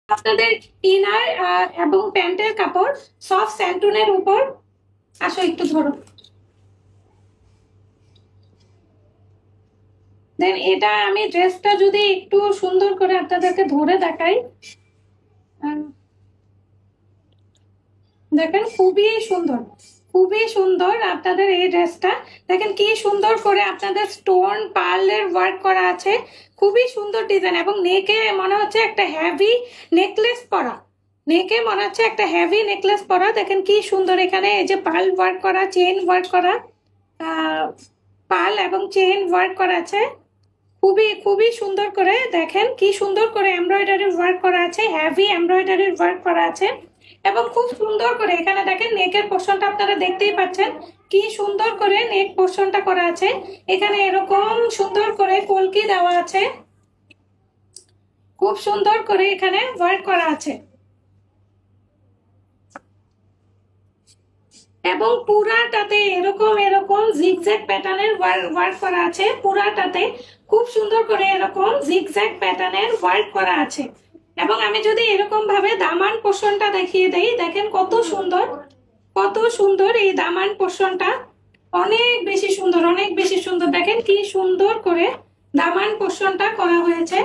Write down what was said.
আপনাদের ইনার এবং প্যান্টের কাপড় সফট স্যান্টুনের উপর। আসো একটু ধরো। দেন এটা আমি ড্রেসটা যদি একটু সুন্দর করে আপনাদেরকে ধরে দেখাই, দেখেন খুবই সুন্দর, খুবই সুন্দর আপনাদের এই ড্রেসটা। দেখেন কি সুন্দর করে আপনাদের স্টোন পার্লের ওয়ার্ক করা আছে, খুবই সুন্দর ডিজাইন। এবং নেকে মনে হচ্ছে একটা হেভি নেকলেস পরা, নেকে মনে হচ্ছে একটা হেভি নেকলেস পরা। দেখেন কি সুন্দর এখানে এই যে পার্ল ওয়ার্ক করা, চেইন ওয়ার্ক করা, পার্ল এবং চেইন ওয়ার্ক করা আছে। খুবই খুবই সুন্দর করে দেখেন কি সুন্দর করে এমব্রয়ডারি ওয়ার্ক করা আছে, হেভি এমব্রয়ডারি ওয়ার্ক করা আছে। এবং খুব সুন্দর করে এখানে দেখেন নেকের পোর্শনটা আপনারা দেখতেই পাচ্ছেন কি সুন্দর করে নেক পোর্শনটা করা আছে। এখানে এরকম সুন্দর করে কলকি দেওয়া আছে, খুব সুন্দর করে এখানে ওয়ার্ক করা আছে। এবং পুরাটাতে এরকম এরকম জিগজ্যাগ প্যাটার্নের ওয়ার্ক করা আছে, পুরাটাতে খুব সুন্দর করে এরকম জিগজ্যাগ প্যাটার্নের ওয়ার্ক করা আছে। এবং আমি যদি এরকম ভাবে দামান পোর্শনটা দেখিয়ে দেই, দেখেন কত সুন্দর, কত সুন্দর এই দামান পোর্শনটা, অনেক বেশি সুন্দর, অনেক বেশি সুন্দর। দেখেন কি সুন্দর করে দামান পোর্শনটা করা হয়েছে।